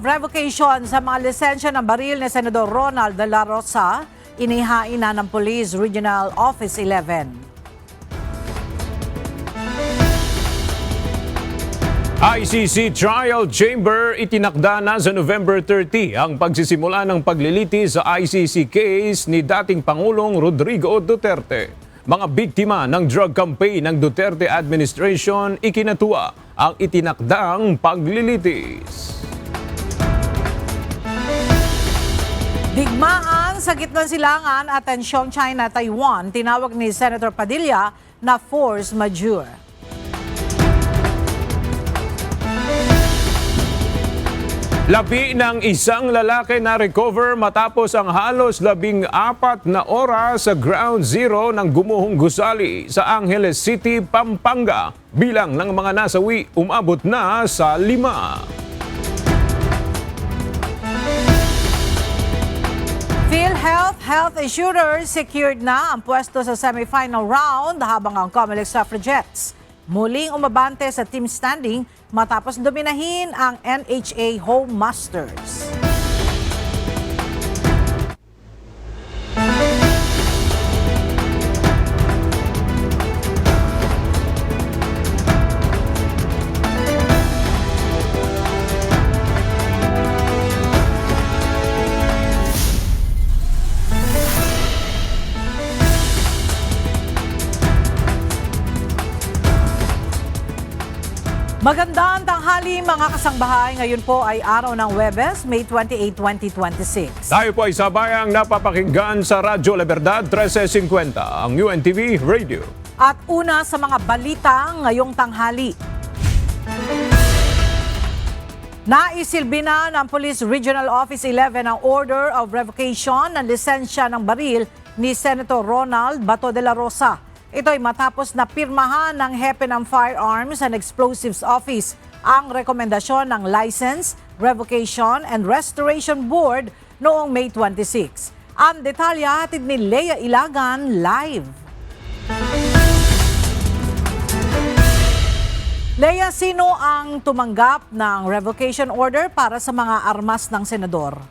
revocation sa mga lisensya ng baril ni Senador Ronald De La Rosa, inihain na ng Police Regional Office 11. ICC Trial Chamber itinakda na sa November 30 ang pagsisimula ng pagliliti sa ICC case ni dating Pangulong Rodrigo Duterte. Mga biktima ng drug campaign ng Duterte administration ikinatuwa ang itinakdang paglilitis. Digmaan sa gitnang silangan at tensyong China-Taiwan, tinawag ni Senator Padilla na force majeure. Labi ng isang lalaki na recover matapos ang halos 14 na oras sa ground zero ng gumuhong gusali sa Angeles City, Pampanga. Bilang ng mga nasawi umabot na sa 5. PhilHealth Health Insurers secured na ang pwesto sa semifinal round habang ang Comelec Suffragettes muling umabante sa team standing matapos dominahin ang NHA Home Masters. Magandang tanghali mga kasangbahay. Ngayon po ay araw ng Huwebes, May 28, 2026. Tayo po ay sabayang napapakinggan sa Radyo La Verdad 1350, ang UNTV Radio. At una sa mga balita ngayong tanghali. Naisilbi na ng Police Regional Office 11 ang order of revocation ng lisensya ng baril ni Senator Ronald Bato de la Rosa. Ito ay matapos na pirmahan ng Hepe ng Firearms and Explosives Office ang rekomendasyon ng License, Revocation and Restoration Board noong May 26. Ang detalya hatid ni Lea Ilagan live. Lea, sino ang tumanggap ng revocation order para sa mga armas ng senador?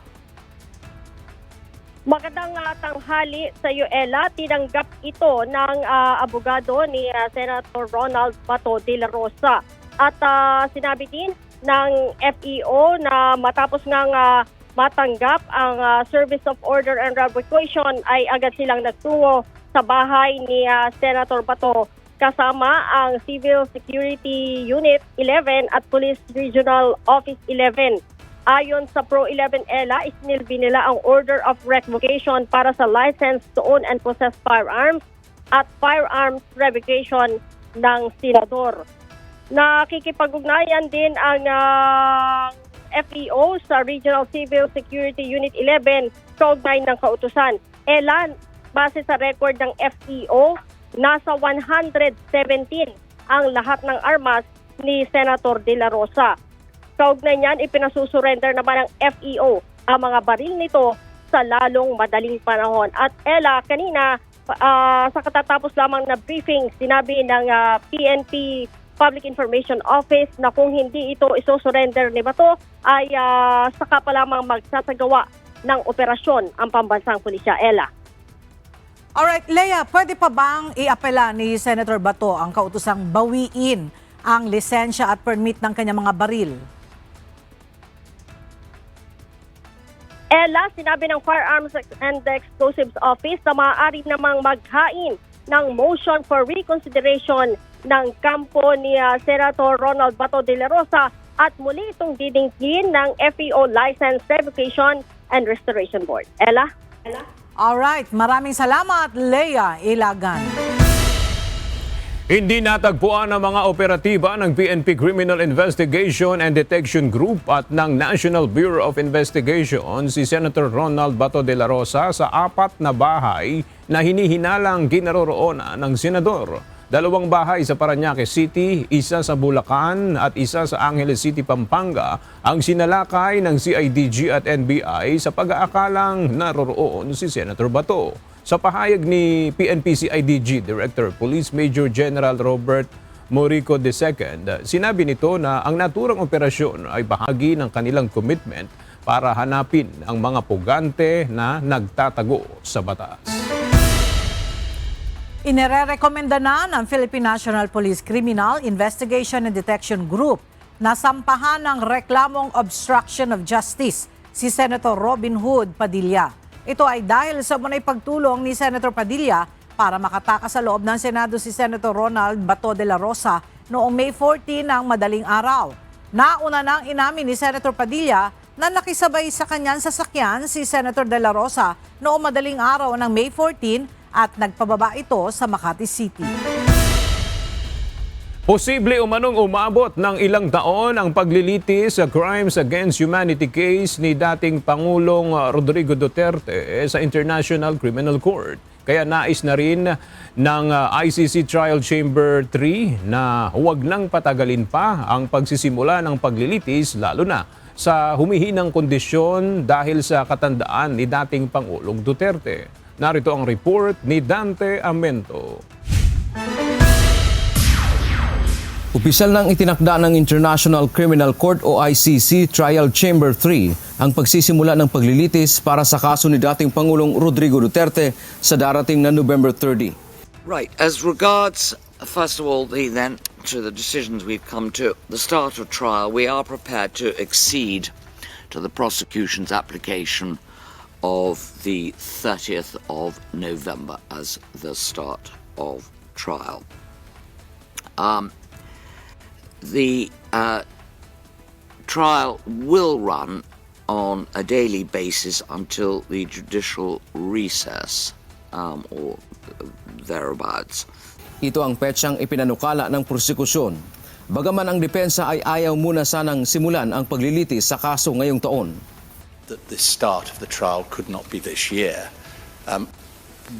Magandang tanghali sa iyo, Ella. Tinanggap ito ng abogado ni Senator Ronald Bato de la Rosa. At sinabi din ng FEO na matapos ngang matanggap ang Service of Order and Revocation ay agad silang nagtungo sa bahay ni Senator Bato kasama ang Civil Security Unit 11 at Police Regional Office 11. Ayon sa Pro 11 Ella, isinilbi nila ang order of revocation para sa license to own and possess firearms at firearms revocation ng senador. Nakikipag-ugnayan din ang FEO sa Regional Civil Security Unit 11 kaugnay ng kautusan. Ella, base sa record ng FEO, nasa 117 ang lahat ng armas ni Senator De La Rosa. Kaugnay niyan, ipinasusurrender naman ng FEO ang mga baril nito sa lalong madaling panahon. At Ella, kanina sa katatapos lamang na briefing, sinabi ng PNP Public Information Office na kung hindi ito isusurrender ni Bato ay saka pa lamang magsasagawa ng operasyon ang pambansang pulisya. Ella. Alright, Lea, pwede pa bang iapela ni Senator Bato ang kautusang bawiin ang lisensya at permit ng kanyang mga baril? Ella, sinabi ng Firearms and Explosives Office na maaari namang maghain ng motion for reconsideration ng kampo ni Senator Ronald Bato de la Rosa at muli itong didinggin ng FEO License Revocation and Restoration Board. Ella? Alright, maraming salamat, Lea Ilagan. Hindi natagpuan ang mga operatiba ng PNP Criminal Investigation and Detection Group at ng National Bureau of Investigation si Senator Ronald Bato de la Rosa sa 4 na bahay na hinihinalang ginaroroonan ng senador. 2 bahay sa Parañaque City, isa sa Bulacan at isa sa Angeles City, Pampanga ang sinalakay ng CIDG at NBI sa pag-aakalang naroroon si Senator Bato. Sa pahayag ni PNP CIDG Director Police Major General Robert Morico II. Sinabi nito na ang naturang operasyon ay bahagi ng kanilang commitment para hanapin ang mga pugante na nagtatago sa batas. Inirerekomenda na ng Philippine National Police Criminal Investigation and Detection Group na sampahan ng reklamong obstruction of justice si Senator Robin Hood Padilla. Ito ay dahil sa munay pagtulong ni Senator Padilla para makatakas sa loob ng Senado si Senator Ronald Bato de la Rosa noong May 14 ng madaling araw. Nauna nang inamin ni Senator Padilla na nakisabay sa kanyang sasakyan si Senator de la Rosa noong madaling araw ng May 14 at nagpababa ito sa Makati City. Posible umanong umabot ng ilang taon ang paglilitis sa Crimes Against Humanity case ni dating Pangulong Rodrigo Duterte sa International Criminal Court. Kaya nais na rin ng ICC Trial Chamber 3 na huwag nang patagalin pa ang pagsisimula ng paglilitis lalo na sa humihinang kondisyon dahil sa katandaan ni dating Pangulong Duterte. Narito ang report ni Dante Amento. Opisyal nang itinakda ng International Criminal Court o ICC Trial Chamber 3 ang pagsisimula ng paglilitis para sa kaso ni dating Pangulong Rodrigo Duterte sa darating na November 30. Right. As regards, first of all, to the decisions we've come to, the start of trial, we are prepared to accede to the prosecution's application of the 30th of November as the start of trial. The trial will run on a daily basis until the judicial recess or thereabouts. Ito ang petsang ipinanukala ng prosekusyon. Bagaman ang depensa ay ayaw muna sanang simulan ang paglilitis sa kaso ngayong taon. That the start of the trial could not be this year.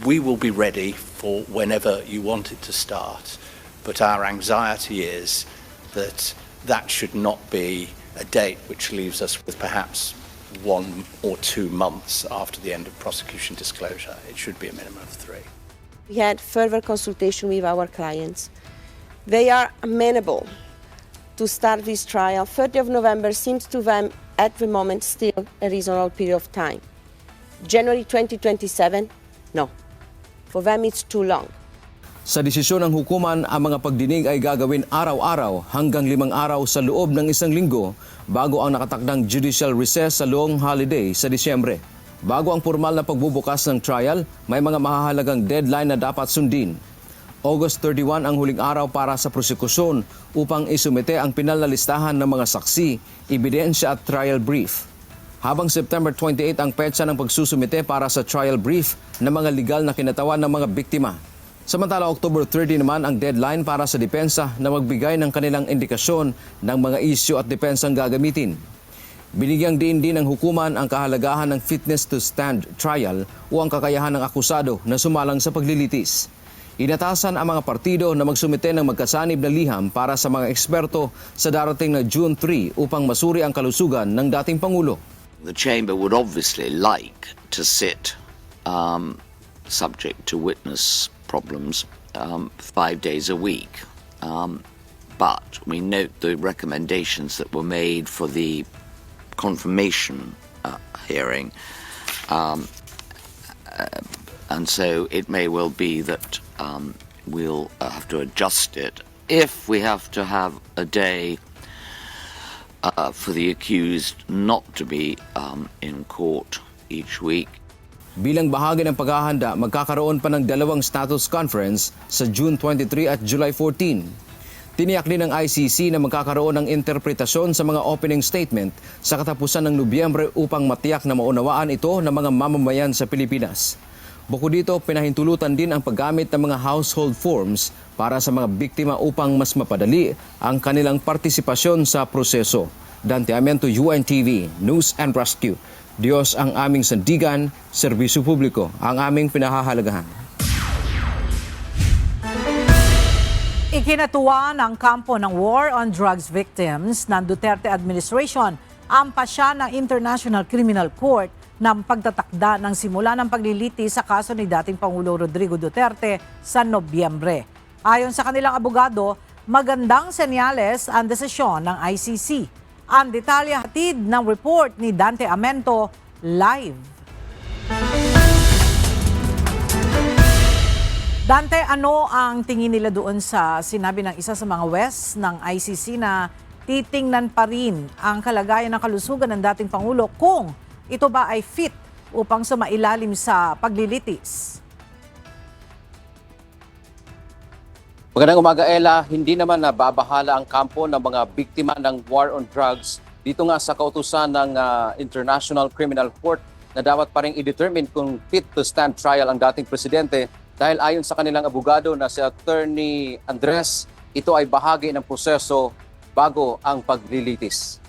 We will be ready for whenever you want it to start, but our anxiety is that that should not be a date which leaves us with perhaps 1 or 2 months after the end of prosecution disclosure. It should be a minimum of 3. We had further consultation with our clients. They are amenable to start this trial. 30th of November seems to them at the moment still a reasonable period of time. January 2027, no. For them it's too long. Sa desisyon ng hukuman, ang mga pagdinig ay gagawin araw-araw hanggang 5 araw sa loob ng 1 linggo bago ang nakatakdang judicial recess sa long holiday sa Disyembre. Bago ang formal na pagbubukas ng trial, may mga mahahalagang deadline na dapat sundin. August 31 ang huling araw para sa prosekusyon upang isumite ang pinal na listahan ng mga saksi, ebidensya at trial brief. Habang September 28 ang petsa ng pagsusumite para sa trial brief ng mga legal na kinatawan ng mga biktima. Samantala, October 30 naman ang deadline para sa depensa na magbigay ng kanilang indikasyon ng mga isyu at depensang gagamitin. Binigyang diin din ng hukuman ang kahalagahan ng fitness to stand trial o ang kakayahan ng akusado na sumalang sa paglilitis. Inatasan ang mga partido na magsumite ng magkasanib na liham para sa mga eksperto sa darating na June 3 upang masuri ang kalusugan ng dating Pangulo. The chamber would obviously like to sit subject to witness problems 5 days a week. But we note the recommendations that were made for the confirmation hearing. And so it may well be that we'll have to adjust it if we have to have a day for the accused not to be in court each week. Bilang bahagi ng paghahanda, magkakaroon pa ng 2 status conference sa June 23 at July 14. Tiniyak din ng ICC na magkakaroon ng interpretasyon sa mga opening statement sa katapusan ng Nobyembre upang matiyak na maunawaan ito ng mga mamamayan sa Pilipinas. Bukod dito, pinahintulutan din ang paggamit ng mga household forms para sa mga biktima upang mas mapadali ang kanilang partisipasyon sa proseso. Dante Amento, UNTV, News and Rescue. Diyos ang aming sandigan, serbisyo publiko ang aming pinahahalagahan. Ikinatuwa ng kampo ng War on Drugs Victims ng Duterte administration ang pasya ng International Criminal Court ng pagtatakda ng simula ng paglilitis sa kaso ni dating Pangulo Rodrigo Duterte sa Nobyembre. Ayon sa kanilang abogado, magandang senyales ang desisyon ng ICC. Ang detalye hatid ng report ni Dante Amento live. Dante, ano ang tingin nila doon sa sinabi ng isa sa mga west ng ICC na titingnan pa rin ang kalagayan ng kalusugan ng dating Pangulo kung ito ba ay fit upang sumailalim sa paglilitis? Magandang umaga, Ella. Hindi naman nababahala ang kampo ng mga biktima ng war on drugs dito nga sa kautusan ng International Criminal Court na dapat pa rin i-determine kung fit to stand trial ang dating presidente dahil ayon sa kanilang abogado na si Attorney Andres, ito ay bahagi ng proseso bago ang paglilitis.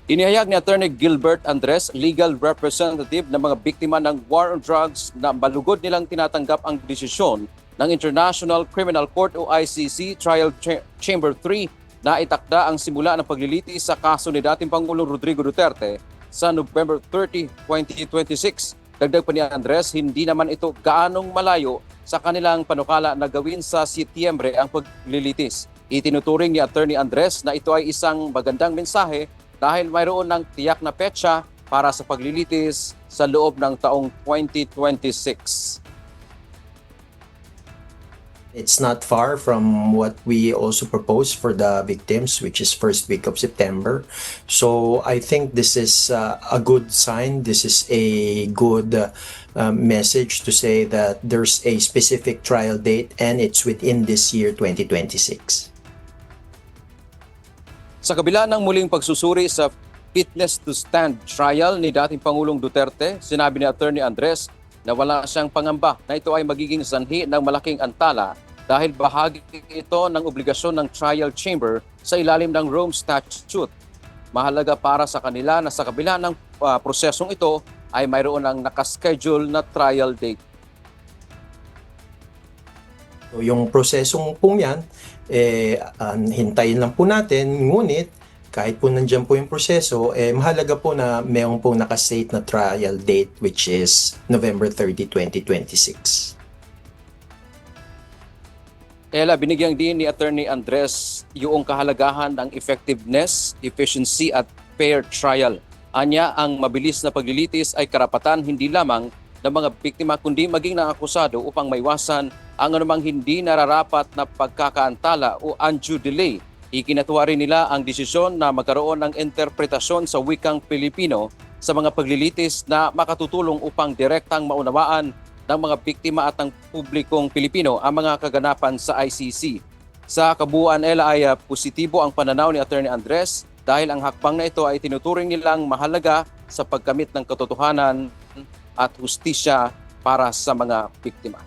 Inihayag ni Attorney Gilbert Andres, legal representative ng mga biktima ng war on drugs na malugod nilang tinatanggap ang desisyon ng International Criminal Court o ICC Trial Chamber 3 na itakda ang simula ng paglilitis sa kaso ni dating Pangulong Rodrigo Duterte sa November 30, 2026. Dagdag pa ni Andres, hindi naman ito gaanong malayo sa kanilang panukala na gawin sa Setyembre ang paglilitis. Itinuturing ni Attorney Andres na ito ay isang magandang mensahe dahil mayroon ng tiyak na petsa para sa paglilitis sa loob ng taong 2026. It's not far from what we also proposed for the victims, which is first week of September. So I think this is a good sign. This is a good message to say that there's a specific trial date and it's within this year, 2026. Sa kabila ng muling pagsusuri sa fitness to stand trial ni dating Pangulong Duterte, sinabi ni Attorney Andres na wala siyang pangamba na ito ay magiging sanhi ng malaking antala dahil bahagi ito ng obligasyon ng trial chamber sa ilalim ng Rome Statute. Mahalaga para sa kanila na sa kabila ng prosesong ito ay mayroon ng nakaschedule na trial date. So yung prosesong pong yan, hintayin lang po natin, ngunit kahit po nandyan po yung proseso, mahalaga po na mayroon po nakastate na trial date which is November 30, 2026. Ella, binigyang din ni Attorney Andres yung kahalagahan ng effectiveness, efficiency at fair trial. Anya, ang mabilis na paglilitis ay karapatan hindi lamang ng mga biktima kundi maging ng akusado upang maiwasan ang anumang hindi nararapat na pagkakaantala o undue delay. Ikinatuwa rin nila ang desisyon na magkaroon ng interpretasyon sa wikang Pilipino sa mga paglilitis na makatutulong upang direktang maunawaan ng mga biktima at ng publikong Pilipino ang mga kaganapan sa ICC. Sa kabuuan, Ella, ay positibo ang pananaw ni Attorney Andres dahil ang hakbang na ito ay tinuturing nilang mahalaga sa pagkamit ng katotohanan at hustisya para sa mga biktima.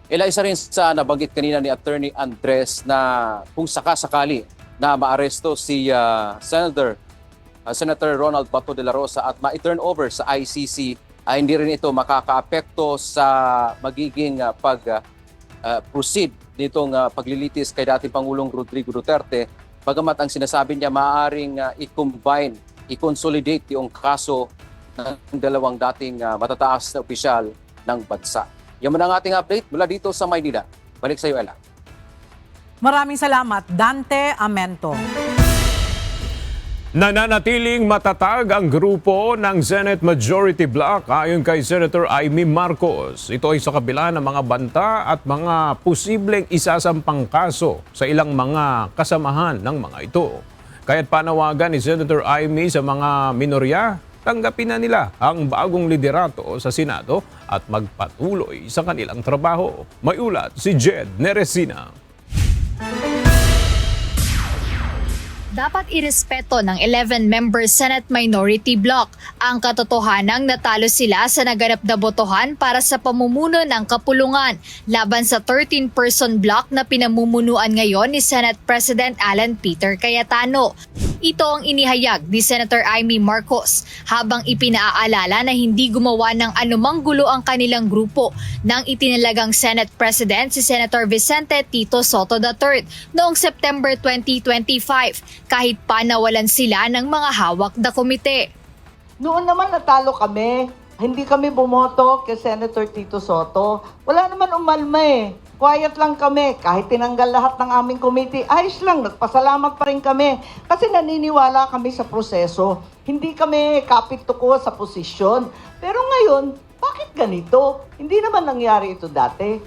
Ella, isa rin sa nabanggit kanina ni Attorney Andres na kung sakasakali na maaresto si Senator Ronald Bato de la Rosa at ma-turn over sa ICC, ay hindi rin ito makakaapekto sa magiging proceed nitong paglilitis kay dating Pangulong Rodrigo Duterte. Bagamat ang sinasabi niya maaaring i-combine, i-consolidate yung kaso ng dalawang dating matataas na opisyal ng bansa. Yan man ang ating update mula dito sa Maynila. Balik sa iyo, Ella. Maraming salamat, Dante Amento. Nananatiling matatag ang grupo ng Senate Majority Bloc ayon kay Senator Amy Marcos. Ito ay sa kabila ng mga banta at mga posibleng isasampang kaso sa ilang mga kasamahan ng mga ito. Kaya't panawagan ni Senator Amy sa mga minorya, tanggapin na nila ang bagong liderato sa Senado at magpatuloy sa kanilang trabaho. May ulat si Jed Neresina. Dapat irespeto ng 11-member Senate Minority Bloc ang katotohanang natalo sila sa naganap na botohan para sa pamumuno ng kapulungan laban sa 13-person bloc na pinamumunuan ngayon ni Senate President Alan Peter Cayetano. Ito ang inihayag ni Senator Amy Marcos habang ipinaalala na hindi gumawa ng anumang gulo ang kanilang grupo nang itinalagang Senate President si Senator Vicente Tito Soto III noong September 2025 kahit pa nawalan sila ng mga hawak na komite. Noon naman natalo kami. Hindi kami bumoto kay Senator Tito Soto. Wala naman umalma eh. quiet lang kami. Kahit tinanggal lahat ng aming committee, ayos lang, nagpasalamat pa rin kami. Kasi naniniwala kami sa proseso. Hindi kami kapit-tuko sa posisyon. Pero ngayon, bakit ganito? Hindi naman nangyari ito dati.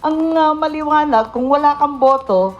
Ang maliwanag, kung wala kang boto,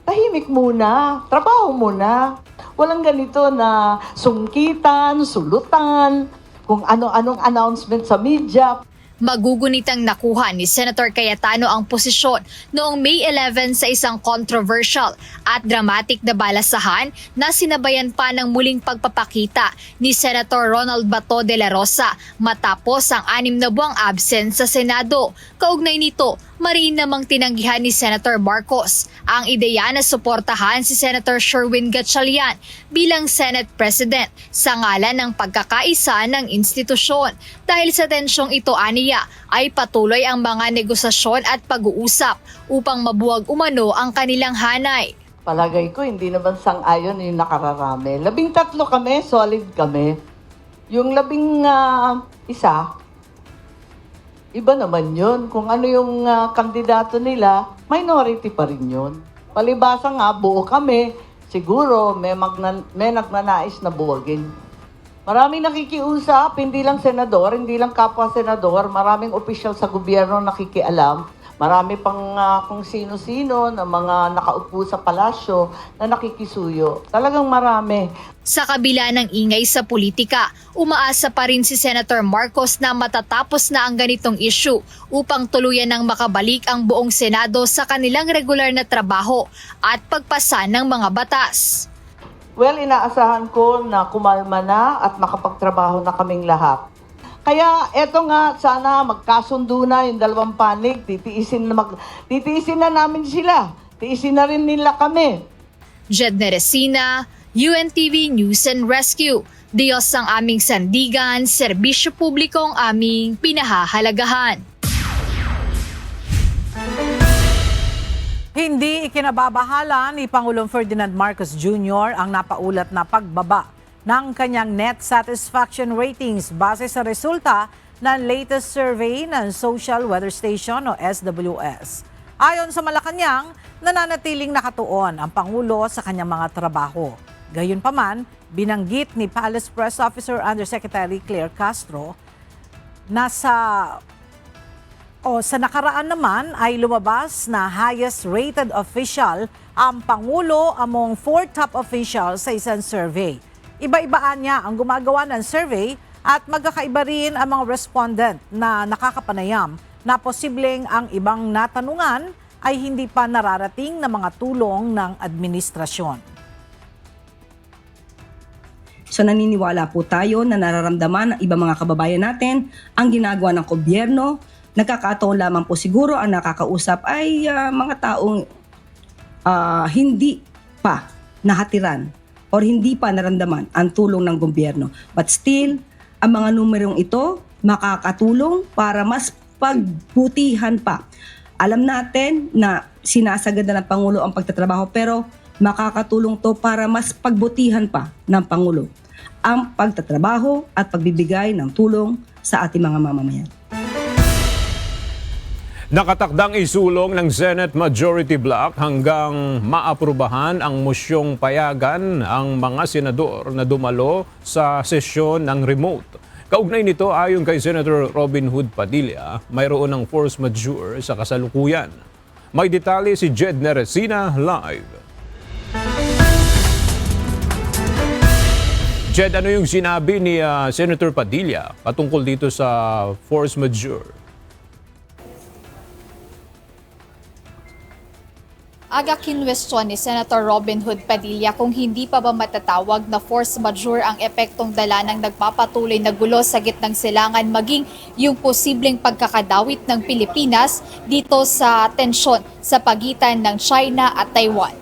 tahimik muna, trabaho muna. Walang ganito na sungkitan, sulutan, kung ano-anong announcement sa media. Magugunitang nakuha ni Senator Cayetano ang posisyon noong May 11 sa isang controversial at dramatic na balasahan na sinabayan pa ng muling pagpapakita ni Senator Ronald Bato de la Rosa matapos ang 6 na buwang absence sa Senado. Kaugnay nito, mariin namang tinanggihan ni Senator Marcos ang ideya na suportahan si Senator Sherwin Gatchalian bilang Senate President sa ngalan ng pagkakaisa ng institusyon. Dahil sa tensyong ito, aniya, ay patuloy ang mga negosasyon at pag-uusap upang mabuwag umano ang kanilang hanay. Palagay ko, hindi naman sang-ayon yung nakararami. 13 kami, solid kami. Yung 11, iba naman yun. Kung ano yung kandidato nila, minority pa rin yun. Palibasa nga, buo kami. Siguro may nagnanais na buwagin. Maraming nakikiusap, hindi lang senador, hindi lang kapwa senador, maraming opisyal sa gobyerno nakikialam. Marami pang kung sino-sino na mga nakaupo sa palasyo na nakikisuyo. Talagang marami. Sa kabila ng ingay sa politika, umaasa pa rin si Senator Marcos na matatapos na ang ganitong issue upang tuluyan ng makabalik ang buong Senado sa kanilang regular na trabaho at pagpasa ng mga batas. Well, inaasahan ko na kumalma na at makapagtrabaho na kaming lahat. Kaya eto nga, sana magkasundo na yung dalawang panig, titiisin na namin sila, tiisin na rin nila kami. Jed Neresina, UNTV News and Rescue. Diyos ang aming sandigan, serbisyo publiko ang aming pinahahalagahan. Hindi ikinababahala ni Pangulong Ferdinand Marcos Jr. ang napaulat na pagbaba ng kanyang net satisfaction ratings base sa resulta ng latest survey ng Social Weather Station o SWS. Ayon sa Malacanang, nananatiling nakatuon ang Pangulo sa kanyang mga trabaho. Gayunpaman, binanggit ni Palace Press Officer Undersecretary Claire Castro na sa nakaraan naman ay lumabas na highest rated official ang Pangulo among 4 top officials sa isang survey. Iba-ibaan niya ang gumagawa ng survey at magkakaiba rin ang mga respondent na nakakapanayam na posibleng ang ibang natanungan ay hindi pa nararating na mga tulong ng administrasyon. So naniniwala po tayo na nararamdaman ng ibang mga kababayan natin ang ginagawa ng gobyerno. Nagkakataon lamang po siguro ang nakakausap ay mga taong hindi pa nahatiran or hindi pa naramdaman ang tulong ng gobyerno. But still, ang mga numerong ito makakatulong para mas pagbutihan pa. Alam natin na sinasagad na ng Pangulo ang pagtatrabaho pero makakatulong to para mas pagbutihan pa ng Pangulo ang pagtatrabaho at pagbibigay ng tulong sa ating mga mamamayan. Nakatakdang isulong ng Senate Majority Bloc hanggang maaprubahan ang mosyong payagan ang mga senador na dumalo sa sesyon ng remote. Kaugnay nito, ayon kay Senator Robin Hood Padilla, mayroon ng force majeure sa kasalukuyan. May detalye si Jed Neresina live. Jed, ano yung sinabi ni Senator Padilla patungkol dito sa force majeure? Aga kinwestiyon ni Senator Robin Hood Padilla kung hindi pa ba matatawag na force majeure ang epektong dala ng nagpapatuloy na gulo sa gitnang silangan maging yung posibleng pagkakadawit ng Pilipinas dito sa tensyon sa pagitan ng China at Taiwan.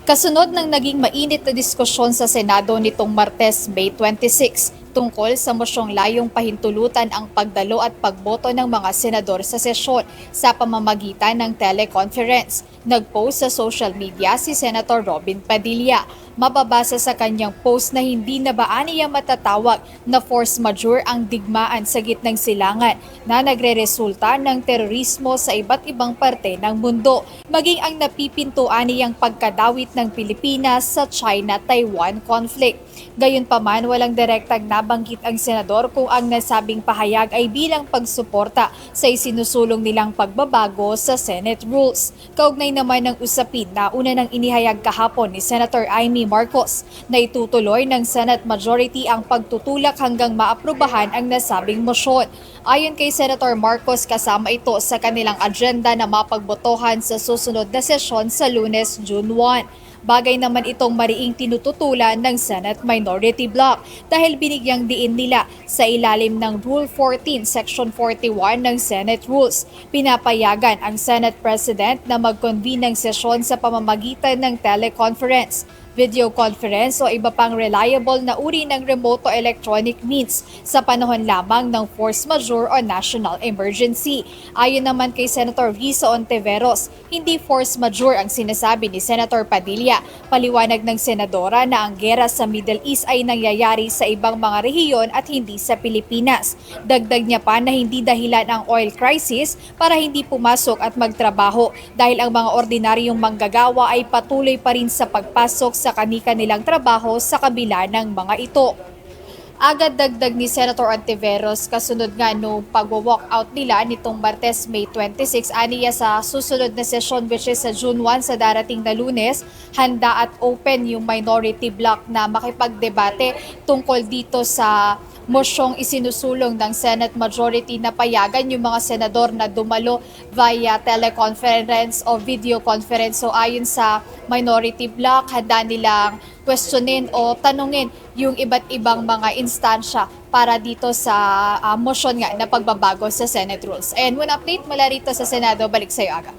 Kasunod ng naging mainit na diskusyon sa Senado nitong Martes, May 26, tungkol sa mosyong layong pahintulutan ang pagdalo at pagboto ng mga senador sa sesyon sa pamamagitan ng teleconference. Nag-post sa social media si Senator Robin Padilla. Mababasa sa kanyang post na hindi na ba aniya matatawag na force majeure ang digmaan sa gitnang silangan na nagreresulta ng terorismo sa iba't ibang parte ng mundo, maging ang napipintuan niyang pagkadawit ng Pilipinas sa China-Taiwan conflict. Gayunpaman, walang direktang nabanggit ang senador kung ang nasabing pahayag ay bilang pagsuporta sa isinusulong nilang pagbabago sa Senate rules. Kaugnay naman ng usapin na una nang inihayag kahapon ni Senator Amy Marcos na itutuloy ng Senate majority ang pagtutulak hanggang maaprubahan ang nasabing motion. Ayon kay Senator Marcos, kasama ito sa kanilang agenda na mapagbotohan sa susunod na sesyon sa Lunes, June 1. Bagay naman itong mariing tinututulan ng Senate Minority Bloc dahil binigyang diin nila sa ilalim ng Rule 14, Section 41 ng Senate Rules. Pinapayagan ang Senate President na mag-convene ng sesyon sa pamamagitan ng teleconference, video conference o iba pang reliable na uri ng remote o electronic means sa panahon lamang ng force majeure o national emergency. Ayon naman kay Senator Risa Ontiveros, hindi force majeure ang sinasabi ni Senator Padilla. Paliwanag ng senadora na ang gera sa Middle East ay nangyayari sa ibang mga rehiyon at hindi sa Pilipinas. Dagdag niya pa na hindi dahilan ang oil crisis para hindi pumasok at magtrabaho dahil ang mga ordinaryong manggagawa ay patuloy pa rin sa pagpasok sa kani-kanilang trabaho sa kabila ng mga ito. Agad dagdag ni Senator Ontiveros kasunod nga no pag-walkout nila nitong Martes, May 26, aniya sa susunod na session which is sa June 1 sa darating na Lunes, handa at open yung minority bloc na makipagdebate tungkol dito sa mosyong isinusulong ng Senate majority na payagan yung mga senador na dumalo via teleconference o video conference. So ayon sa minority bloc, handa nilang questionin o tanungin yung iba't ibang mga instansya para dito sa motion nga na pagbabago sa Senate rules. And one update mula rito sa Senado, balik sa iyo, Aga.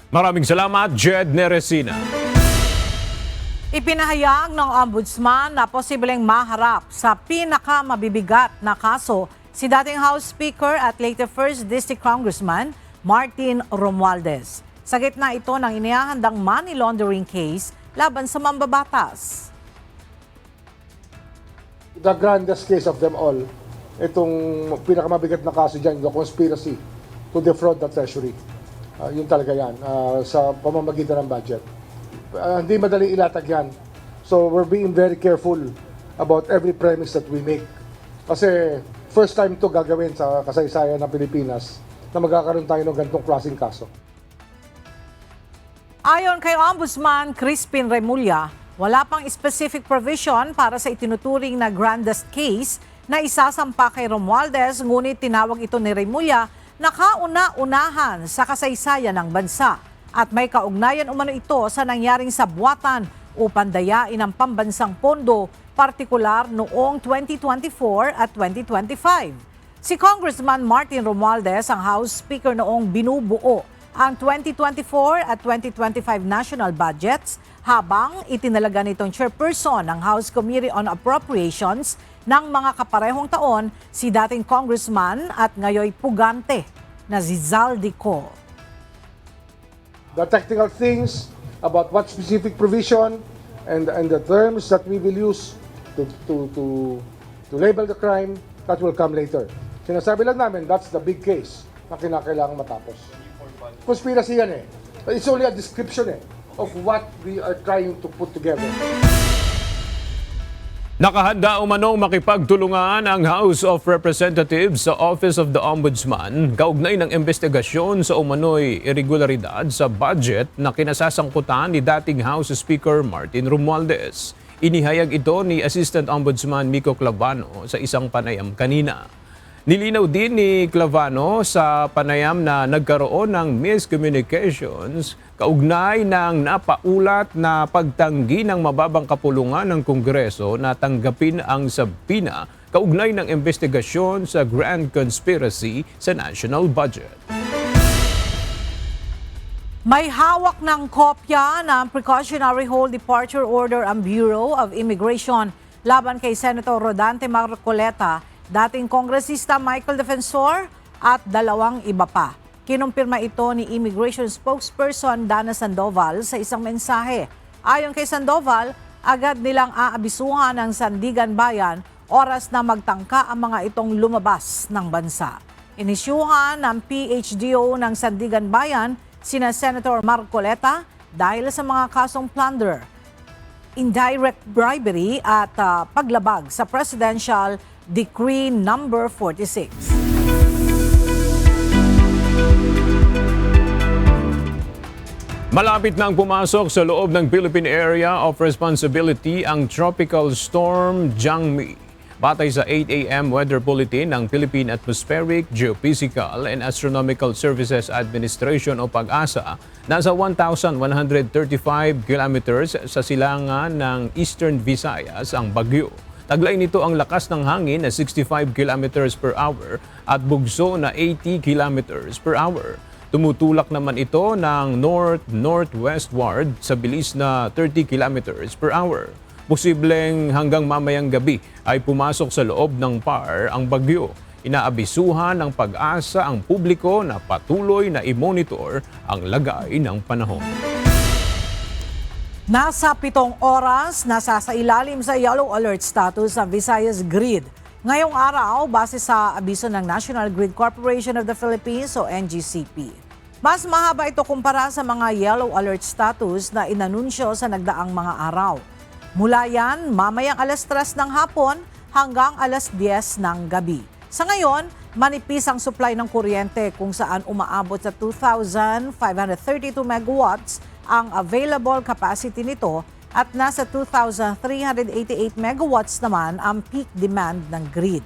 Maraming salamat, Jed Neresina. Ipinahayag ng Ombudsman na posibleng maharap sa pinakamabibigat na kaso si dating House Speaker at later 1st District Congressman Martin Romualdez. Sa gitna ito ng inihahandang money laundering case laban sa mambabatas. The grandest case of them all, itong pinakamabigat na kaso dyan, the conspiracy to defraud the treasury. Yun talaga yan, sa pamamagitan ng budget. Hindi madali ilatag yan. So we're being very careful about every premise that we make. Kasi first time to gagawin sa kasaysayan ng Pilipinas na magkakaroon tayo ng ganitong klaseng kaso. Ayon kay Ombudsman Crispin Remulla, wala pang specific provision para sa itinuturing na grandest case na isasampa kay Romualdez, ngunit tinawag ito ni Remulla na kauna-unahan sa kasaysayan ng bansa at may kaugnayan umano ito sa nangyaring sabwatan upang dayain ang pambansang pondo, partikular noong 2024 at 2025. Si Congressman Martin Romualdez ang House Speaker noong binubuo ang 2024 at 2025 national budgets habang itinalaga nitong chairperson ng House Committee on Appropriations ng mga kaparehong taon si dating congressman at ngayoy pugante na si Zaldico. The technical things about what specific provision and the terms that we will use to label the crime, that will come later. Sinasabi lang namin, that's the big case na kinakailangan matapos. Conspiracy yan eh. But it's only a description of what we are trying to put together. Nakahanda umanong makipagtulungan ang House of Representatives sa Office of the Ombudsman kaugnay ng investigasyon sa umano'y irregularidad sa budget na kinasasangkutan ni dating House Speaker Martin Romualdez. Inihayag ito ni Assistant Ombudsman Miko Clavano sa isang panayam kanina. Nilinaw din ni Clavano sa panayam na nagkaroon ng miscommunications kaugnay ng napaulat na pagtanggi ng mababang kapulungan ng Kongreso na tanggapin ang sabina kaugnay ng investigasyon sa grand conspiracy sa national budget. May hawak ng kopya ng precautionary hold departure order ang Bureau of Immigration laban kay Senator Rodante Marcoleta, dating kongresista Michael Defensor at dalawang iba pa. Kinumpirma ito ni Immigration Spokesperson Dana Sandoval sa isang mensahe. Ayon kay Sandoval, agad nilang aabisuhan ng Sandigan Bayan oras na magtangka ang mga itong lumabas ng bansa. Inisyuhan ng PHDO ng Sandigan Bayan sina Senator Marcoleta dahil sa mga kasong plunder, indirect bribery at paglabag sa Presidential Decree number 46. Malapit nang pumasok sa loob ng Philippine Area of Responsibility ang Tropical Storm Jangmi. Batay sa 8 a.m. weather bulletin ng Philippine Atmospheric, Geophysical and Astronomical Services Administration o PAGASA, nasa 1,135 kilometers sa silangan ng Eastern Visayas ang bagyo. Taglay nito ang lakas ng hangin na 65 kilometers per hour at bugso na 80 kilometers per hour. Tumutulak naman ito ng north-northwestward sa bilis na 30 kilometers per hour. Posibleng hanggang mamayang gabi ay pumasok sa loob ng PAR ang bagyo. Inaabisuhan ng PAGASA ang publiko na patuloy na i-monitor ang lagay ng panahon. Nasa 7 oras, nasasailalim sa yellow alert status ang Visayas Grid. Ngayong araw, base sa abiso ng National Grid Corporation of the Philippines o NGCP. Mas mahaba ito kumpara sa mga yellow alert status na inanunsyo sa nagdaang mga araw. Mula yan, mamayang alas 3 ng hapon hanggang alas 10 ng gabi. Sa ngayon, manipis ang supply ng kuryente kung saan umaabot sa 2,532 megawatts ang available capacity nito at nasa 2,388 megawatts naman ang peak demand ng grid.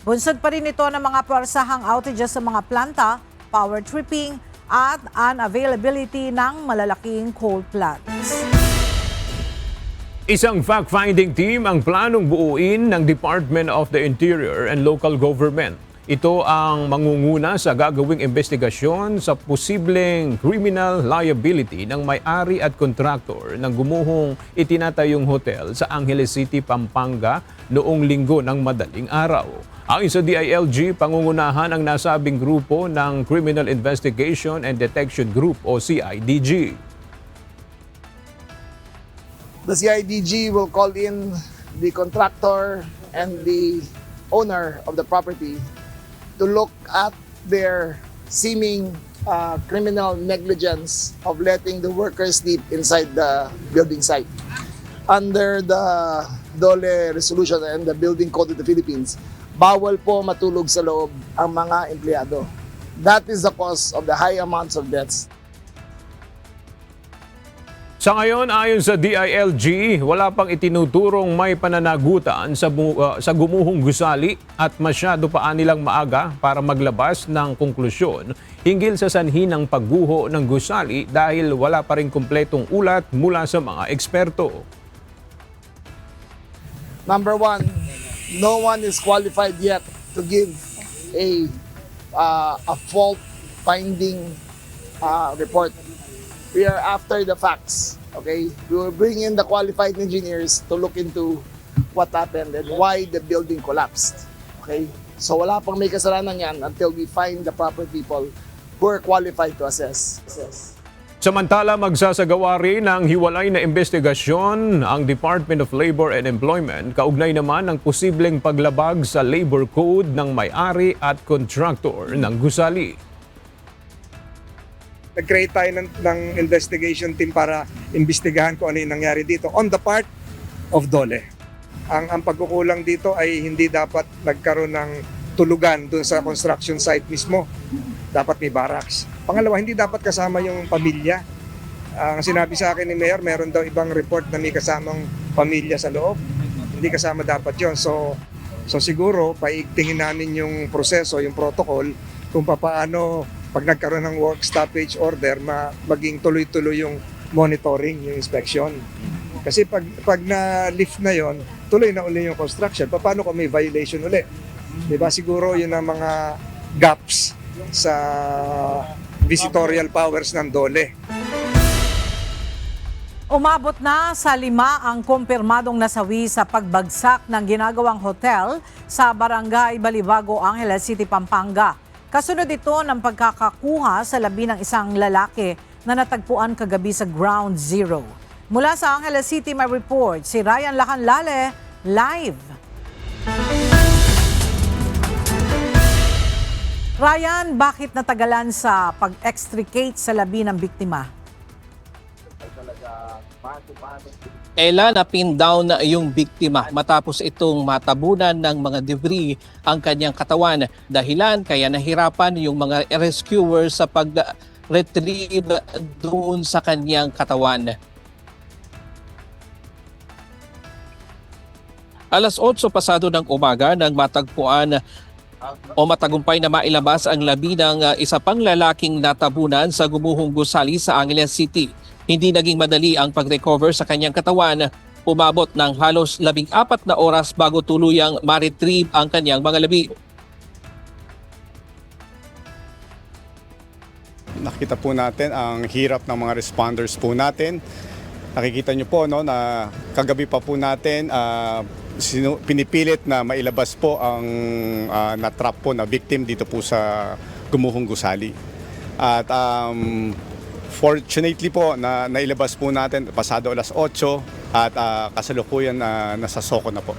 Bunsod pa rin ito ng mga puwersahang outages sa mga planta, power tripping at unavailability ng malalaking coal plants. Isang fact-finding team ang planong buuin ng Department of the Interior and Local Government. Ito ang mangunguna sa gagawing investigasyon sa posibleng criminal liability ng may-ari at kontraktor ng gumuhong itinatayong hotel sa Angeles City, Pampanga noong linggo ng madaling araw. Ayon sa DILG, pangungunahan ang nasabing grupo ng Criminal Investigation and Detection Group o CIDG. The CIDG will call in the contractor and the owner of the property to look at their seeming criminal negligence of letting the workers sleep inside the building site. Under the DOLE resolution and the Building Code of the Philippines, bawal po matulog sa loob ang mga empleyado. That is the cause of the high amounts of deaths. Sa ngayon, ayon sa DILG, wala pang itinuturong may pananagutan sa gumuhong gusali at masyado pa nilang maaga para maglabas ng konklusyon hinggil sa sanhi ng pagguho ng gusali dahil wala pa rin kumpletong ulat mula sa mga eksperto. Number one, no one is qualified yet to give a fault finding report. We are after the facts, okay? We will bring in the qualified engineers to look into what happened and why the building collapsed, okay? So wala pang may kasalanan yan until we find the proper people who are qualified to assess. Samantala, magsasagawa rin ng hiwalay na investigasyon ang Department of Labor and Employment kaugnay naman ng posibleng paglabag sa labor code ng may-ari at contractor ng gusali. Nag-create tayo ng investigation team para imbestigahan kung ano yung nangyari dito on the part of DOLE. Ang pagkukulang dito ay hindi dapat nagkaroon ng tulugan doon sa construction site mismo. Dapat may barracks. Pangalawa, hindi dapat kasama yung pamilya. Ang sinabi sa akin ni Mayor, meron daw ibang report na may kasamang pamilya sa loob. Hindi kasama dapat yon. So siguro, paigtingin namin yung proseso, yung protocol, kung paano pag nagkaroon ng work stoppage order, maging tuloy-tuloy yung monitoring, yung inspection. Kasi pag na-lift na yon, tuloy na uli yung construction. Paano kung may violation uli? Diba siguro yun ang mga gaps sa visitorial powers ng DOLE. Umabot na sa 5 ang kumpirmadong nasawi sa pagbagsak ng ginagawang hotel sa Barangay Balibago, Angeles City, Pampanga. Kasunod ito ng pagkakakuha sa labi ng isang lalaki na natagpuan kagabi sa Ground Zero. Mula sa Angeles City may report si Ryan Lacanlale live. Ryan, bakit natagalan sa pag-extricate sa labi ng biktima? Ella, napin down na yung biktima matapos itong matabunan ng mga debris ang kanyang katawan. Dahilan kaya nahirapan yung mga rescuers sa pag-retrieve doon sa kanyang katawan. Alas 8 pasado ng umaga nang matagpuan o matagumpay na mailabas ang labi ng isa pang lalaking natabunan sa gumuhong gusali sa Angeles City. Hindi naging madali ang pag-recover sa kanyang katawan. Umabot ng halos 14 na oras bago tuluyang ma-retrieve ang kanyang mga labi. Nakita po natin ang hirap ng mga responders po natin. Nakikita niyo po no, na kagabi pa po natin pinipilit na mailabas po ang na-trap po na victim dito po sa gumuhong gusali. At fortunately po na nailabas po natin pasado alas 8 at kasalukuyan na nasa Soko na po.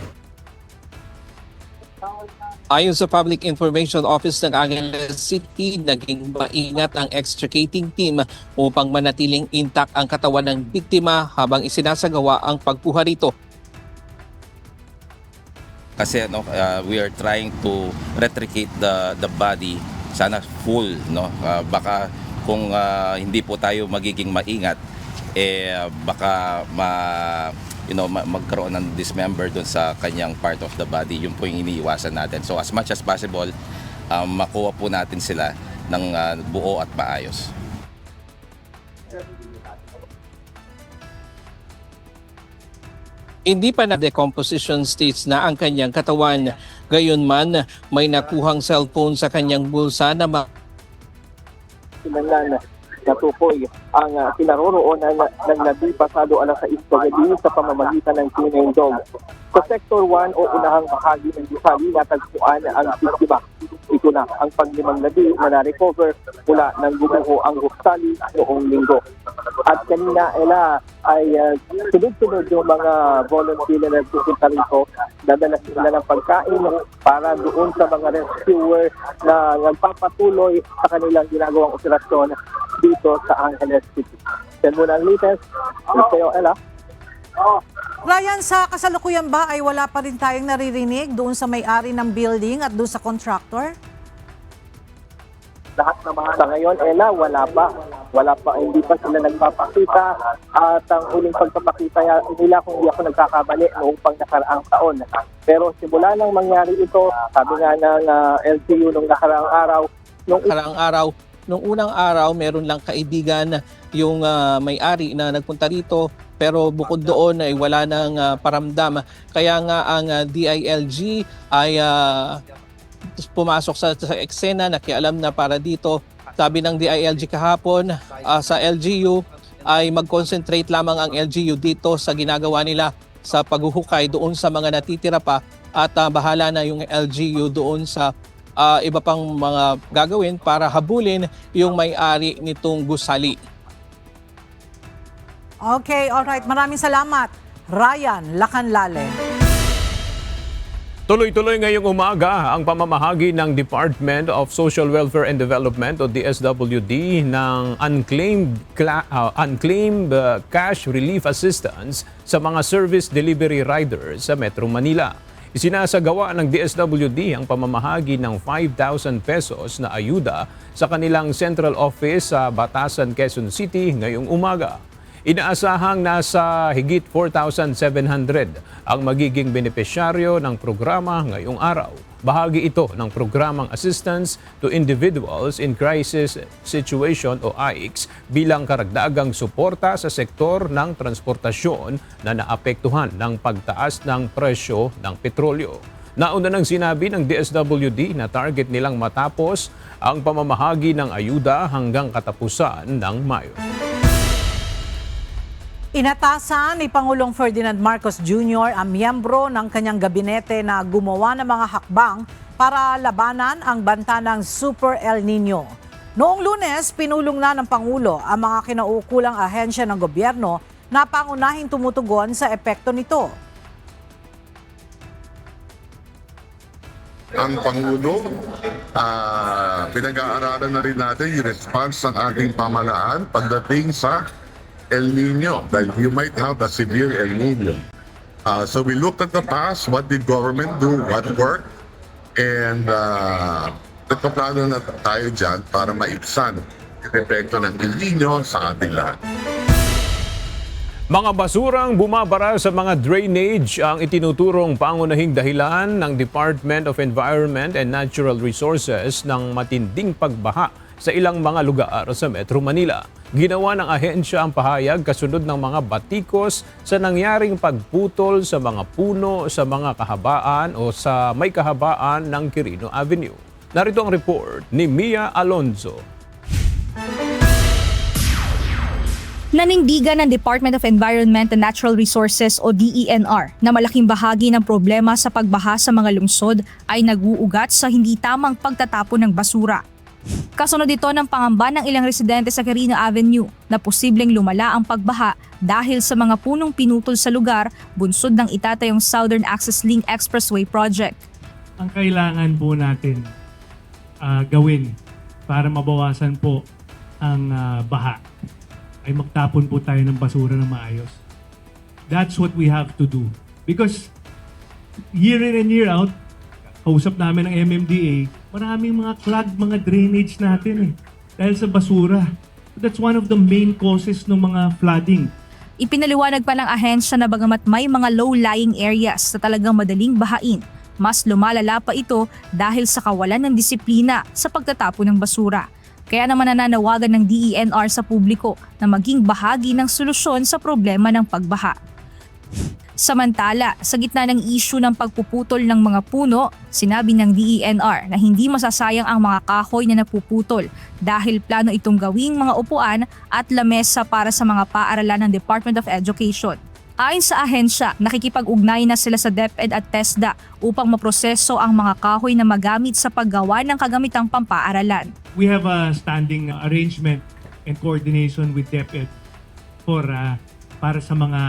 Ayon sa Public Information Office ng Angeles City, naging maingat ang extricating team upang manatiling intact ang katawan ng biktima habang isinasagawa ang pagkuha rito. Kasi we are trying to retricate the body, sana full, no? Baka kung hindi po tayo magiging maingat, baka magkaroon ng dismember doon sa kanyang part of the body. Yun po yung iniiwasan natin. So as much as possible, makuha po natin sila ng buo at maayos. Hindi pa na decomposition stage na ang kanyang katawan. Gayunman, may nakuhang cellphone sa kanyang bulsa na natukoy ang kinaroroonan ng labi pasado alas 6 gabi sa pamamagitan ng Canine Dog. Sa Sector 1 o unahang bahagi ng gusali natagpuan ang biktima. Ito na ang panglimang labi na na-recover mula ng gumuho ang gusali noong linggo. At kanina ay sunod-sunod yung mga volunteer na nagpupunta rito. Dadala sila ng pagkain para doon sa mga rescuer na nagpapatuloy sa kanilang ginagawang operasyon dito sa Angeles City. Yan muna ang latest. Sa'yo, Ella. Ryan, sa kasalukuyan ba ay wala pa rin tayong naririnig doon sa may-ari ng building at doon sa contractor? Lahat naman sa ngayon, Ella, wala pa. Hindi pa sila nagpapakita. At ang huling pagpapakita nila, kung hindi ako nagkakabali, noong pang nakaraang taon. Pero simula nang mangyari ito, sabi nga ng LGU nung nakaraang araw, nung unang araw, meron lang kaibigan yung may-ari na nagpunta rito. Pero bukod doon ay wala nang paramdam. Kaya nga ang DILG ay pumasok sa eksena, nakialam na para dito. Sabi ng DILG kahapon sa LGU ay mag-concentrate lamang ang LGU dito sa ginagawa nila sa paghuhukay doon sa mga natitira pa at bahala na yung LGU doon sa iba pang mga gagawin para habulin yung may-ari nitong gusali. Okay, alright. Maraming salamat, Ryan Lacanlale. Tuloy-tuloy ngayong umaga ang pamamahagi ng Department of Social Welfare and Development o DSWD ng unclaimed cash relief assistance sa mga service delivery riders sa Metro Manila. Isinasagawa ng DSWD ang pamamahagi ng 5,000 pesos na ayuda sa kanilang central office sa Batasan, Quezon City ngayong umaga. Inaasahang nasa higit 4,700 ang magiging benepisyaryo ng programa ngayong araw. Bahagi ito ng programang Assistance to Individuals in Crisis Situation o AICS bilang karagdagang suporta sa sektor ng transportasyon na naapektuhan ng pagtaas ng presyo ng petrolyo. Nauna nang sinabi ng DSWD na target nilang matapos ang pamamahagi ng ayuda hanggang katapusan ng Mayo. Inatasan ni Pangulong Ferdinand Marcos Jr. ang miyembro ng kanyang gabinete na gumawa ng mga hakbang para labanan ang banta ng Super El Nino. Noong Lunes, pinulong na ng Pangulo ang mga kinaukulang ahensya ng gobyerno na pangunahing tumutugon sa epekto nito. Ang Pangulo, pinag-aaralan na rin natin yung response ng ating pamahalaan pagdating sa El Nino, dahil you might have a severe El Nino. So we looked at the past, what did government do, what worked, and nagpaplano na tayo dyan para maibsan yung epekto ng El Nino sa ating lahat. Mga basurang bumabara sa mga drainage ang itinuturong pangunahing dahilan ng Department of Environment and Natural Resources ng matinding pagbaha sa ilang mga lugar sa Metro Manila. Ginawa ng ahensya ang pahayag kasunod ng mga batikos sa nangyaring pagputol sa mga puno sa mga kahabaan o sa may kahabaan ng Quirino Avenue. Narito ang report ni Mia Alonzo. Nanindigan ng Department of Environment and Natural Resources o DENR na malaking bahagi ng problema sa pagbaha sa mga lungsod ay nag-uugat sa hindi tamang pagtatapon ng basura. Kasunod ito ng pangamba ng ilang residente sa Quirino Avenue na posibleng lumala ang pagbaha dahil sa mga punong pinutol sa lugar bunsod ng itatayong Southern Access Link Expressway Project. Ang kailangan po natin gawin para mabawasan po ang baha ay magtapon po tayo ng basura ng maayos. That's what we have to do. Because year in and year out, kausap namin ng MMDA, maraming mga clogged mga drainage natin dahil sa basura. That's one of the main causes ng mga flooding. Ipinaliwanag pa ng ahensya na bagamat may mga low-lying areas na talagang madaling bahain, mas lumalala pa ito dahil sa kawalan ng disiplina sa pagtatapon ng basura. Kaya naman nananawagan ng DENR sa publiko na maging bahagi ng solusyon sa problema ng pagbaha. Samantala, sa gitna ng issue ng pagpuputol ng mga puno, sinabi ng DENR na hindi masasayang ang mga kahoy na napuputol dahil plano itong gawing mga upuan at lamesa para sa mga paaralan ng Department of Education. Ayon sa ahensya, nakikipag-ugnay na sila sa DepEd at TESDA upang maproseso ang mga kahoy na magamit sa paggawa ng kagamitang pampaaralan. We have a standing arrangement and coordination with DepEd for para sa mga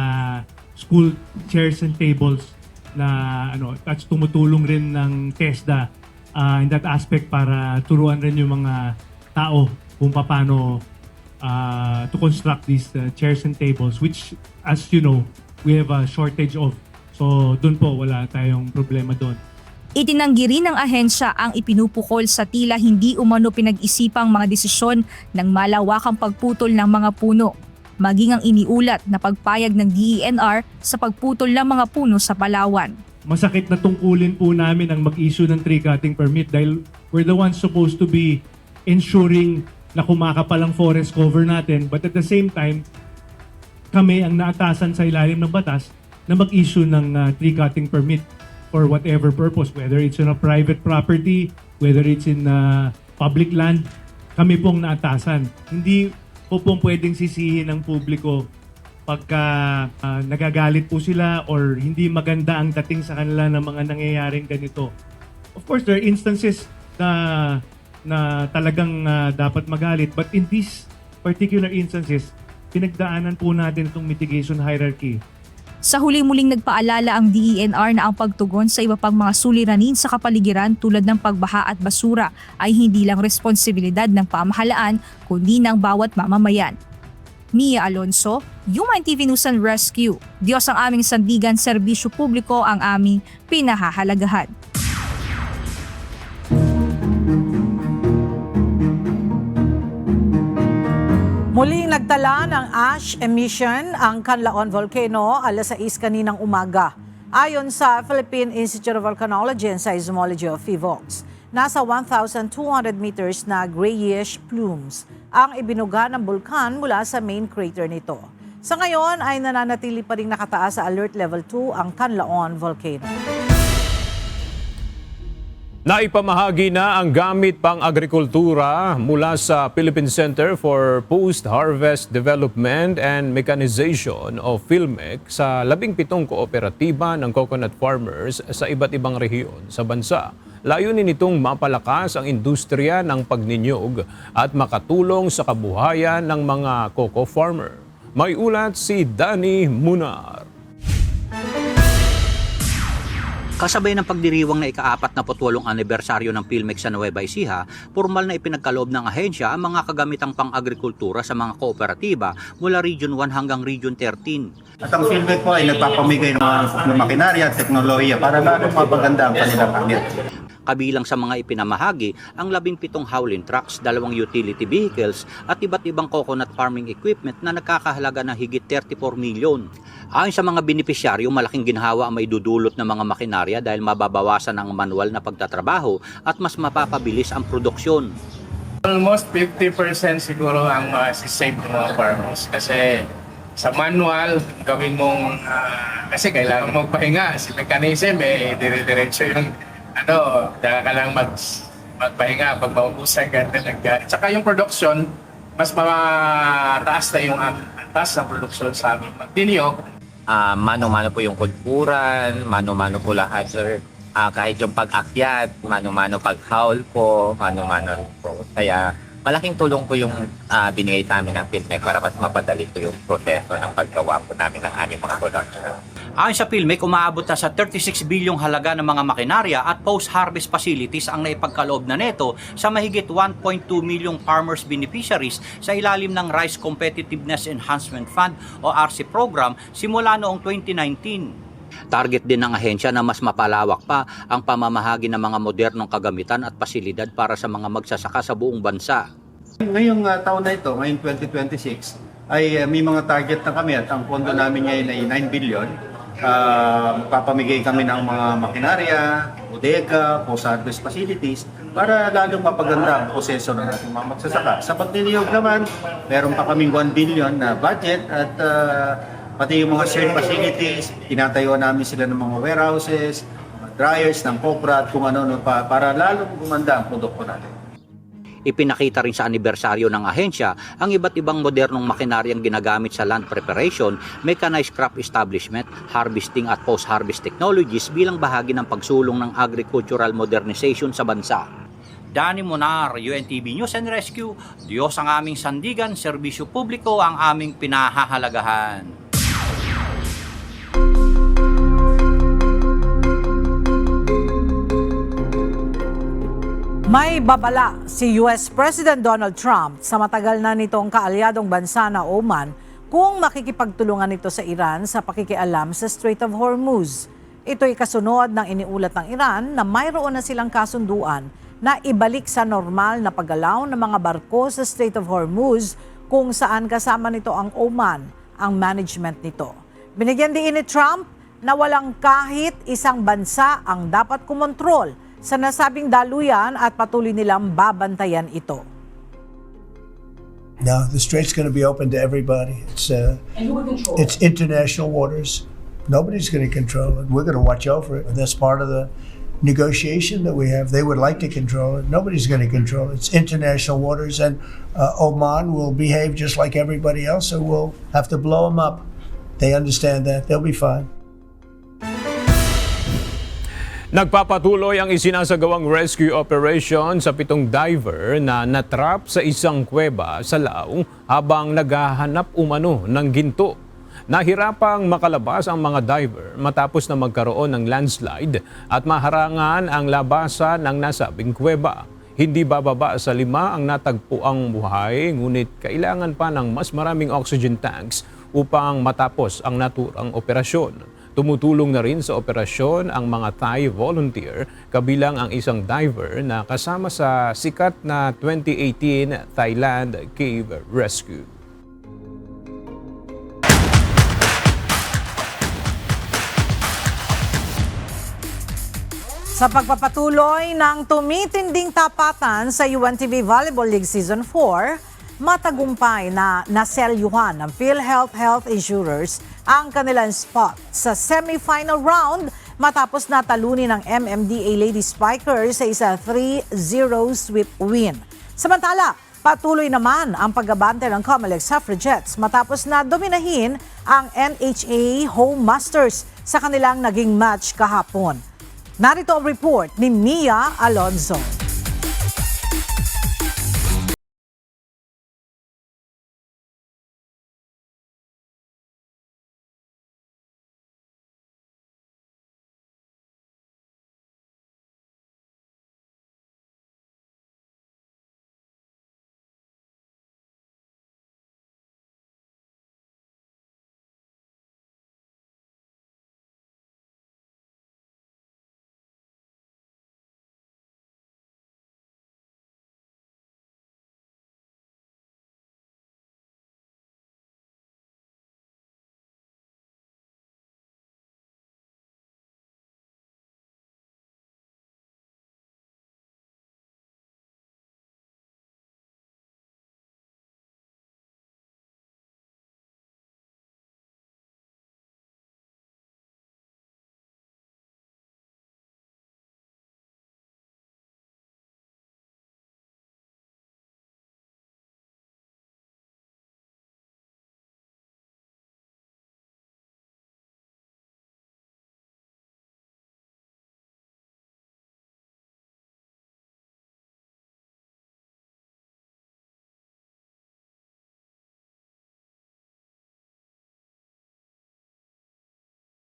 school chairs and tables na at tumutulong rin ng TESDA in that aspect para turuan rin yung mga tao kung paano to construct these chairs and tables, which, as you know, we have a shortage of. So doon po wala tayong problema doon. Itinanggi rin ng ahensya ang ipinupukol sa tila hindi umano pinag-isipang mga desisyon ng malawakang pagputol ng mga puno, maging ang iniulat na pagpayag ng DENR sa pagputol ng mga puno sa Palawan. Masakit na tungkulin po namin ang mag-issue ng tree cutting permit dahil we're the ones supposed to be ensuring na kumakapal ang forest cover natin, but at the same time, kami ang naatasan sa ilalim ng batas na mag-issue ng tree cutting permit for whatever purpose, whether it's in a private property, whether it's in public land, kami pong naatasan. Hindi po pong pwedeng sisihin ng publiko pagka nagagalit po sila or hindi maganda ang dating sa kanila ng mga nangyayaring ganito. Of course, there are instances na talagang dapat magalit. But in these particular instances, pinagdaanan po natin itong mitigation hierarchy. Sa huli-muling nagpaalala ang DENR na ang pagtugon sa iba pang mga suliranin sa kapaligiran tulad ng pagbaha at basura ay hindi lang responsibilidad ng pamahalaan kundi ng bawat mamamayan. Mia Alonzo, Human TV News and Rescue. Diyos ang aming sandigan, serbisyo publiko ang aming pinahahalagahan. Muling nagtala ng ash emission ang Canlaon Volcano alas 6 kaninang umaga. Ayon sa Philippine Institute of Volcanology and Seismology of PHIVOLCS, nasa 1,200 meters na grayish plumes ang ibinuga ng bulkan mula sa main crater nito. Sa ngayon ay nananatili pa rin nakataas sa Alert Level 2 ang Canlaon Volcano. Naipamahagi na ang gamit pang agrikultura mula sa Philippine Center for Post-Harvest Development and Mechanization o PhilMec sa 17 kooperatiba ng coconut farmers sa iba't ibang rehiyon sa bansa. Layunin nitong mapalakas ang industriya ng pagninyog at makatulong sa kabuhayan ng mga coco farmer. May ulat si Danny Munar. Kasabay ng pagdiriwang na ika-48 anibersaryo ng PhilMec sa Nueva Ecija, formal na ipinagkaloob ng ahensya ang mga kagamitang pang-agrikultura sa mga kooperatiba mula Region 1 hanggang Region 13. At ang PhilMec po ay nagpapamigay ng makinarya at teknolohiya para lalong mapaganda ang kanilang pamilya. Kabilang sa mga ipinamahagi ang 17 hauling trucks, 2 utility vehicles at iba't ibang coconut farming equipment na nagkakahalaga ng higit 34 milyon. Ayon sa mga benepisyaryo, malaking ginhawa ang maidudulot ng mga makinarya dahil mababawasan ang manual na pagtatrabaho at mas mapapabilis ang produksyon. Almost 50% siguro ang sisave ng mga farmers kasi sa manual, gawin mong kasi kailangan mong pahinga. Si mechanism, dire-diretso yung kaya ka lang magpahinga pag maubusan ka talaga. Tsaka yung production, mas mataas na yung taas ng production sa aming magtiniyok. Mano-mano po yung kulturan, mano-mano po lahat, sir. Kahit yung pag-akyat, mano-mano pag-haul po, mano-mano po. Kaya malaking tulong po yung binigay sa amin ng PhilMec para mas mapadali po yung proseso ng paggawa po namin ng aming mga production. Ayon sa PhilMec, umaabot na sa 36 bilyong halaga ng mga makinarya at post-harvest facilities ang naipagkaloob na neto sa mahigit 1.2 milyong farmers beneficiaries sa ilalim ng Rice Competitiveness Enhancement Fund o RC program simula noong 2019. Target din ng ahensya na mas mapalawak pa ang pamamahagi ng mga modernong kagamitan at pasilidad para sa mga magsasaka sa buong bansa. Ngayong taon na ito, ngayong 2026, ay may mga target na kami at ang pondo namin ngayon ay 9 billion. Papamigay kami ng mga makinarya, bodega, post-harvest facilities para lalong mapaganda ang proseso ng ating mga magsasaka. Sa pagniniyog naman, meron pa kaming 1 billion na budget at pati yung mga shared facilities, tinatayo namin sila ng mga warehouses, mga dryers ng Cobra at kung ano pa para lalong gumanda ang produkto natin. Ipinakita rin sa anibersaryo ng ahensya ang iba't ibang modernong makinaryang ginagamit sa land preparation, mechanized crop establishment, harvesting at post-harvest technologies bilang bahagi ng pagsulong ng agricultural modernization sa bansa. Danny Munar, UNTV News and Rescue, Diyos ang aming sandigan, serbisyo publiko ang aming pinahahalagahan. May babala si US President Donald Trump sa matagal na nitong kaalyadong bansa na Oman kung makikipagtulungan nito sa Iran sa pakikialam sa Strait of Hormuz. Ito'y kasunod ng iniulat ng Iran na mayroon na silang kasunduan na ibalik sa normal na paggalaw ng mga barko sa Strait of Hormuz kung saan kasama nito ang Oman, ang management nito. Binigyan din ni Trump na walang kahit isang bansa ang dapat kumontrol sa nasabing daluyan at patuloy nilang babantayan ito. No, the strait's going to be open to everybody. It's international waters. Nobody's going to control it. We're going to watch over it. That's part of the negotiation that we have. They would like to control it. Nobody's going to control it. It's international waters, and Oman will behave just like everybody else, so we'll have to blow them up. They understand that. They'll be fine. Nagpapatuloy ang isinasagawang rescue operation sa 7 diver na natrap sa isang kuweba sa Lao habang naghahanap umano ng ginto. Nahirapang makalabas ang mga diver matapos na magkaroon ng landslide at maharangan ang labasan ng nasabing kuweba. Hindi bababa sa 5 ang natagpuang buhay, ngunit kailangan pa ng mas maraming oxygen tanks upang matapos ang naturang operasyon. Tumutulong na rin sa operasyon ang mga Thai volunteer, kabilang ang isang diver na kasama sa sikat na 2018 Thailand Cave Rescue. Sa pagpapatuloy ng tumitinding tapatan sa UNTV Volleyball League Season 4, matagumpay na naselyuhan ng PhilHealth Health Insurers ang kanilang spot sa semi-final round matapos na talunin ng MMDA Lady Spikers sa isa 3-0 sweep win. Samantala, patuloy naman ang paggabante ng Comelec Suffragettes matapos na dominahin ang NHA Home Masters sa kanilang naging match kahapon. Narito ang report ni Mia Alonzo.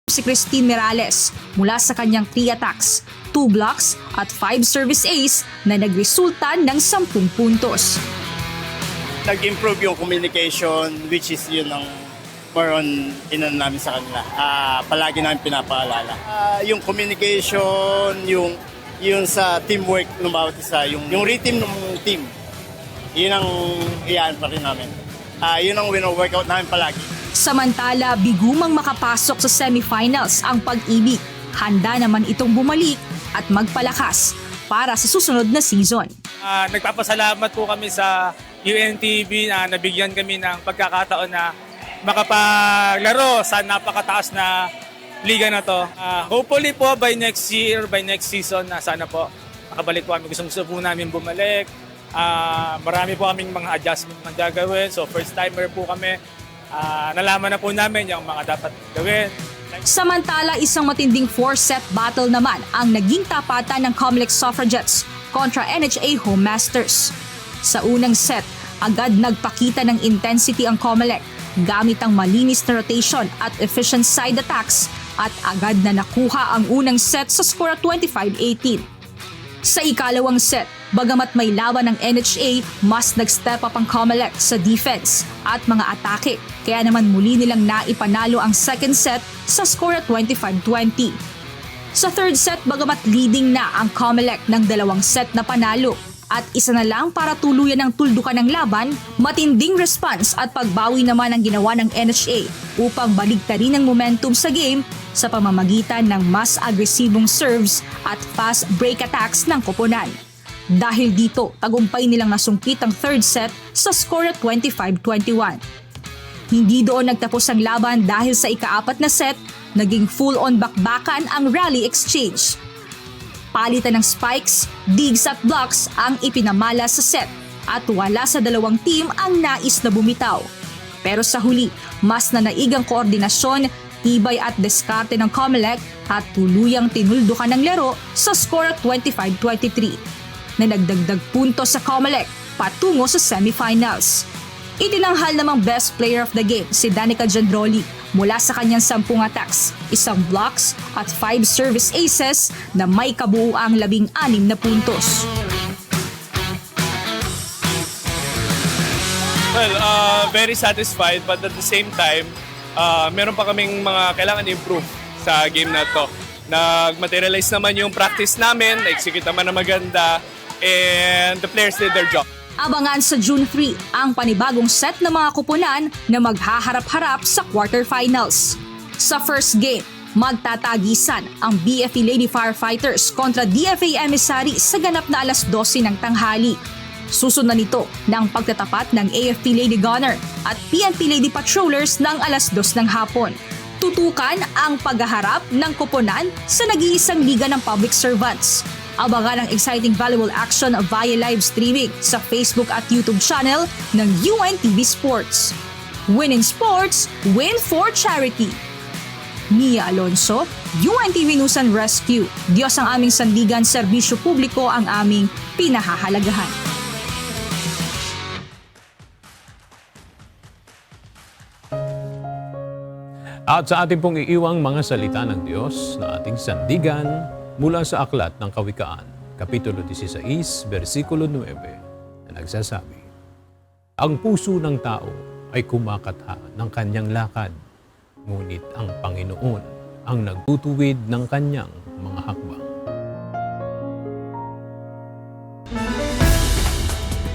si Christine Mirales mula sa kanyang 3 attacks, 2 blocks at 5 service ace na nagresulta ng 10 puntos. Nag-improve yung communication, which is yun ang more on namin sa kanila. Palagi namin pinapaalala. Yung communication, yung sa teamwork ng bawat isa, yung rhythm ng team, yun ang iyaan pa rin namin. Yun ang wino-workout namin palagi. Samantala, bigumang makapasok sa semifinals ang Pag-ibig. Handa naman itong bumalik at magpalakas para sa susunod na season. Nagpapasalamat po kami sa UNTV na nabigyan kami ng pagkakataon na makapaglaro sa napakataas na liga na to. Hopefully po by next year, by next season, sana po makabalik po kami. Gusto po namin bumalik. Marami po kaming mga adjustment na gagawin. So first timer po kami. Nalaman na po namin yung mga dapat gawin. Samantala, isang matinding 4-set battle naman ang naging tapatan ng Comelec Suffragettes kontra NHA Home Masters. Sa unang set, agad nagpakita ng intensity ang Comelec gamit ang malinis na rotation at efficient side attacks at agad na nakuha ang unang set sa score 25-18. Sa ikalawang set, bagamat may laban ng NHA, mas nag-step up ang Comelec sa defense at mga atake. Kaya naman muli nilang naipanalo ang second set sa score 25-20. Sa third set, bagamat leading na ang Comelec ng 2 set na panalo at isa na lang para tuluyan ang tuldukan ng laban, matinding response at pagbawi naman ang ginawa ng NHA upang baligtarin ang momentum sa game sa pamamagitan ng mas agresibong serves at fast break attacks ng koponan. Dahil dito, tagumpay nilang nasungkit ang third set sa score 25-21. Hindi doon nagtapos ang laban dahil sa ika-4 na set, naging full-on bakbakan ang rally exchange. Palitan ng spikes, digs at blocks ang ipinamala sa set at wala sa dalawang team ang nais na bumitaw. Pero sa huli, mas nanaigang koordinasyon, tibay at diskarte ng Comelec at tuluyang tinuldukan ng laro sa score 25-23 na nagdagdag punto sa Comelec patungo sa semifinals. Itinanghal namang best player of the game si Danica Jandroli mula sa kanyang 10 attacks, 1 blocks at 5 service aces na may kabuuang 16 na puntos. Well, very satisfied but at the same time, meron pa kaming mga kailangan improve sa game na to. Nag-materialize naman yung practice namin, na-execute naman na maganda, and the players did their job. Abangan sa June 3 ang panibagong set ng mga kupunan na maghaharap-harap sa quarterfinals. Sa first game, magtatagisan ang BFE Lady Firefighters kontra DFA Emissary sa ganap na 12:00 ng tanghali. Susunod nito ng pagtatapat ng AFP Lady Gunner at PNP Lady Patrollers ng 2:00 ng hapon. Tutukan ang paghaharap ng kupunan sa nag-iisang liga ng public servants. Abangan ang exciting valuable action via live streaming sa Facebook at YouTube channel ng UNTV Sports. Win in sports, win for charity. Mia Alonso, UNTV News and Rescue. Diyos ang aming sandigan, serbisyo publiko ang aming pinahahalagahan. At sa ating pong iiwang mga salita ng Diyos na ating sandigan, mula sa Aklat ng Kawikaan, Kapitulo 16, versikulo 9, na nagsasabi, ang puso ng tao ay kumakatha ng kanyang lakad, ngunit ang Panginoon ang nagtutuwid ng kanyang mga hakbang.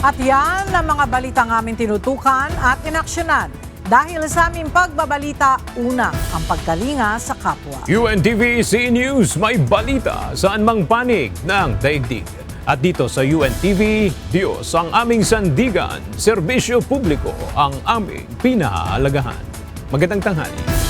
At yan ang mga balitang aming tinutukan at inaksyonan. Dahil sa aming pagbabalita, una ang pagkalinga sa kapwa. UNTV C News, may balita saan mang panig ng daigdig. At dito sa UNTV, Diyos ang aming sandigan, serbisyo publiko ang aming pinahahalagahan. Magandang tanghali.